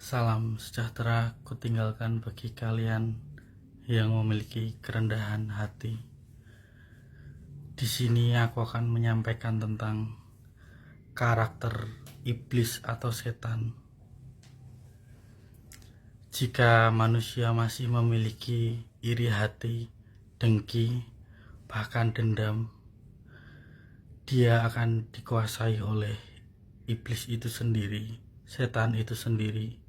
Salam sejahtera kutinggalkan bagi kalian yang memiliki kerendahan hati. Di sini aku akan menyampaikan tentang karakter iblis atau setan. Jika manusia masih memiliki iri hati, dengki, bahkan dendam, dia akan dikuasai oleh iblis itu sendiri, setan itu sendiri,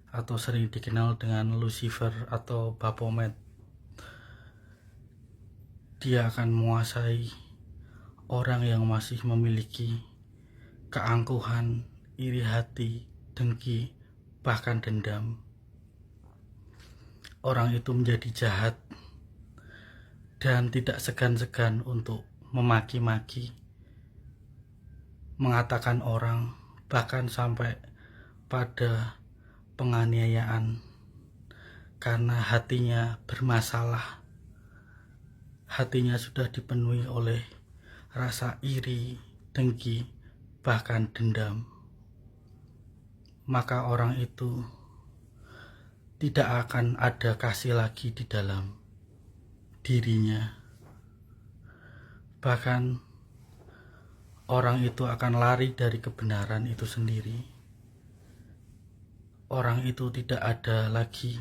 atau sering dikenal dengan Lucifer atau Baphomet. Dia akan menguasai orang yang masih memiliki keangkuhan, iri hati, dengki, bahkan dendam. Orang itu menjadi jahat dan tidak segan-segan untuk memaki-maki, mengatakan orang, bahkan sampai pada penganiayaan karena hatinya bermasalah. Hatinya sudah dipenuhi oleh rasa iri, dengki, bahkan dendam. Maka orang itu tidak akan ada kasih lagi di dalam dirinya. Bahkan orang itu akan lari dari kebenaran itu sendiri. Orang itu tidak ada lagi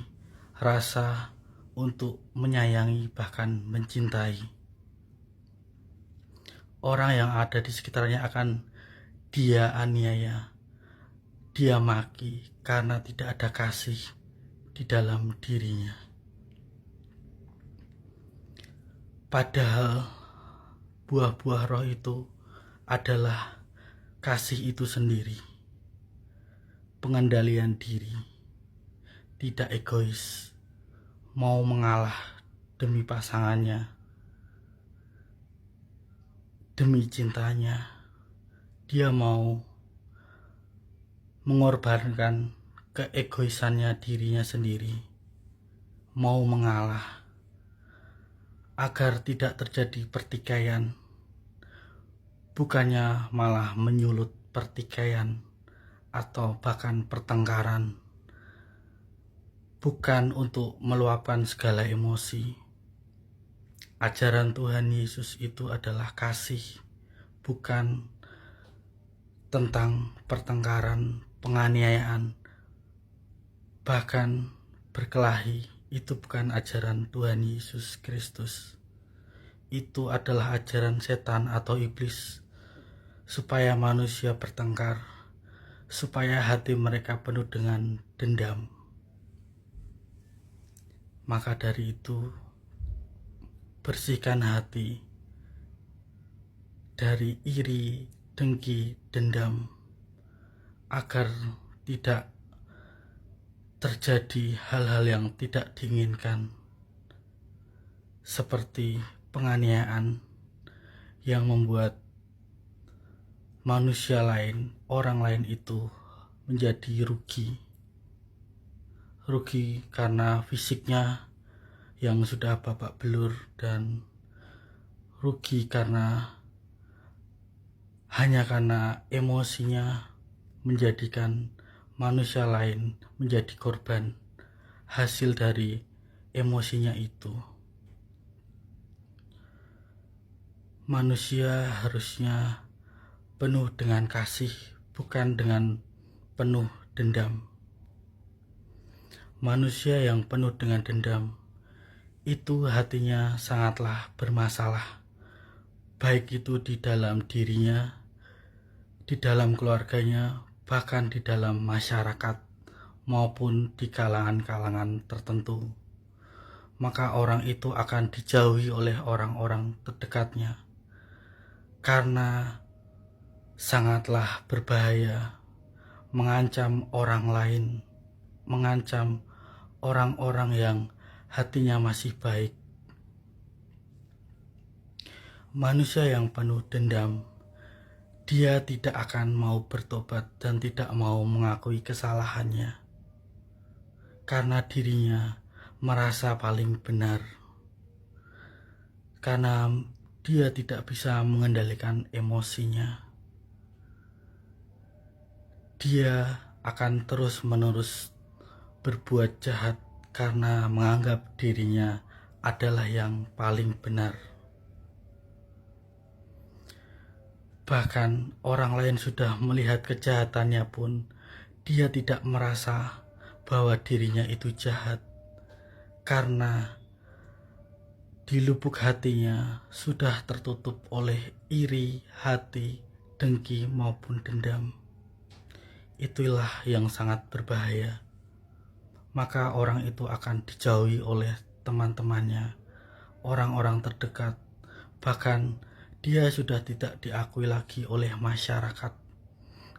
rasa untuk menyayangi bahkan mencintai. Orang yang ada di sekitarnya akan dia aniaya, dia maki karena tidak ada kasih di dalam dirinya. Padahal buah-buah roh itu adalah kasih itu sendiri, pengendalian diri, tidak egois, mau mengalah demi pasangannya, demi cintanya. Dia mau mengorbankan keegoisannya dirinya sendiri, mau mengalah agar tidak terjadi pertikaian, bukannya malah menyulut pertikaian atau bahkan pertengkaran. Bukan untuk meluapkan segala emosi. Ajaran Tuhan Yesus itu adalah kasih, bukan tentang pertengkaran, penganiayaan, bahkan berkelahi. Itu bukan ajaran Tuhan Yesus Kristus. Itu adalah ajaran setan atau iblis, supaya manusia bertengkar, supaya hati mereka penuh dengan dendam. Maka dari itu, bersihkan hati dari iri, dengki, dendam, agar tidak terjadi hal-hal yang tidak diinginkan, seperti penganiayaan yang membuat manusia lain, orang lain itu menjadi rugi karena fisiknya yang sudah babak belur, dan rugi hanya karena emosinya menjadikan manusia lain menjadi korban hasil dari emosinya itu. Manusia harusnya penuh dengan kasih, bukan dengan penuh dendam. Manusia yang penuh dengan dendam itu hatinya sangatlah bermasalah, baik itu di dalam dirinya, di dalam keluarganya, bahkan di dalam masyarakat maupun di kalangan-kalangan tertentu. Maka orang itu akan dijauhi oleh orang-orang terdekatnya karena sangatlah berbahaya, mengancam orang lain, mengancam orang-orang yang hatinya masih baik. Manusia yang penuh dendam, dia tidak akan mau bertobat dan tidak mau mengakui kesalahannya karena dirinya merasa paling benar, karena dia tidak bisa mengendalikan emosinya. Dia akan terus-menerus berbuat jahat karena menganggap dirinya adalah yang paling benar. Bahkan orang lain sudah melihat kejahatannya pun dia tidak merasa bahwa dirinya itu jahat, karena di lubuk hatinya sudah tertutup oleh iri hati, dengki maupun dendam. Itulah yang sangat berbahaya. Maka orang itu akan dijauhi oleh teman-temannya, orang-orang terdekat, bahkan dia sudah tidak diakui lagi oleh masyarakat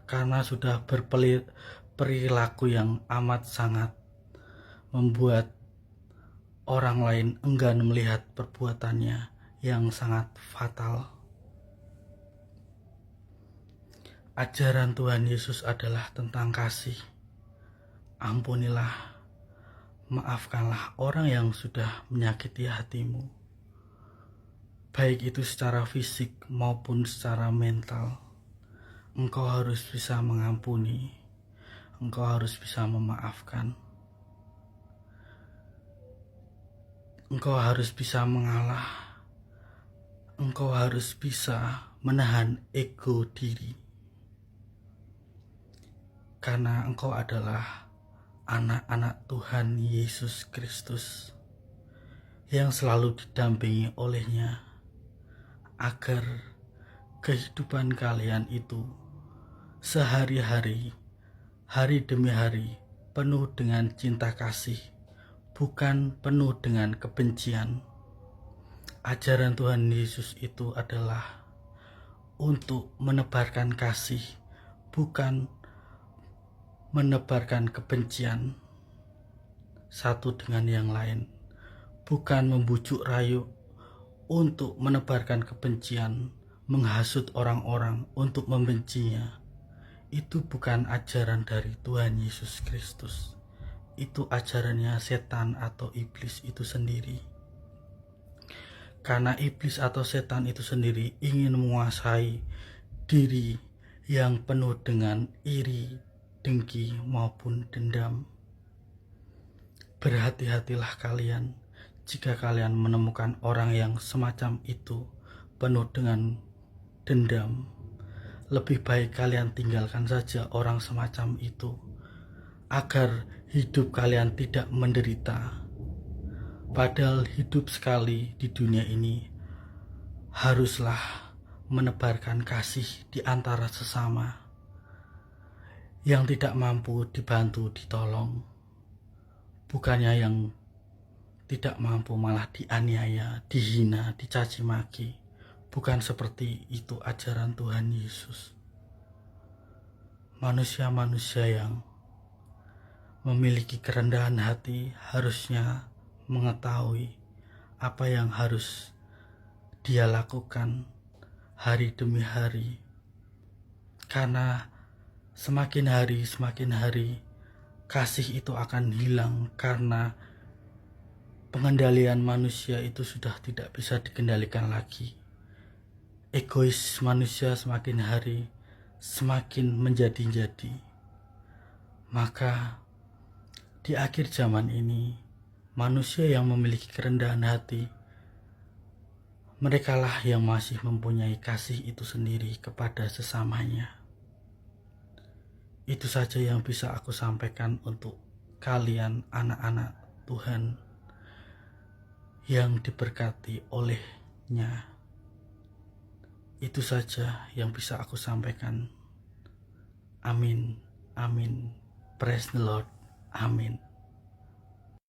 karena sudah berperilaku yang amat sangat membuat orang lain enggan melihat perbuatannya yang sangat fatal. Ajaran Tuhan Yesus adalah tentang kasih. Ampunilah, maafkanlah orang yang sudah menyakiti hatimu, baik itu secara fisik maupun secara mental. Engkau harus bisa mengampuni, engkau harus bisa memaafkan, engkau harus bisa mengalah, engkau harus bisa menahan ego diri. Karena engkau adalah anak-anak Tuhan Yesus Kristus yang selalu didampingi olehnya, agar kehidupan kalian itu sehari-hari, hari demi hari penuh dengan cinta kasih, bukan penuh dengan kebencian. Ajaran Tuhan Yesus itu adalah untuk menebarkan kasih, bukan menebarkan kebencian satu dengan yang lain, bukan membujuk rayu untuk menebarkan kebencian, menghasut orang-orang untuk membencinya. Itu bukan ajaran dari Tuhan Yesus Kristus. Itu ajarannya setan atau iblis itu sendiri. Karena iblis atau setan itu sendiri ingin menguasai diri yang penuh dengan iri, dengki maupun dendam. Berhati-hatilah kalian jika kalian menemukan orang yang semacam itu, penuh dengan dendam. Lebih baik kalian tinggalkan saja orang semacam itu, agar hidup kalian tidak menderita. Padahal hidup sekali di dunia ini haruslah menebarkan kasih di antara sesama. Yang tidak mampu dibantu, ditolong. Bukannya yang tidak mampu malah dianiaya, dihina, dicaci maki. Bukan seperti itu ajaran Tuhan Yesus. Manusia-manusia yang memiliki kerendahan hati harusnya mengetahui apa yang harus dia lakukan hari demi hari. Karena semakin hari kasih itu akan hilang, karena pengendalian manusia itu sudah tidak bisa dikendalikan lagi. Egois manusia semakin hari semakin menjadi-jadi. Maka di akhir zaman ini, manusia yang memiliki kerendahan hati, merekalah yang masih mempunyai kasih itu sendiri kepada sesamanya. Itu saja yang bisa aku sampaikan untuk kalian anak-anak Tuhan yang diberkati olehnya. Itu saja yang bisa aku sampaikan. Amin, amin. Praise the Lord. Amin.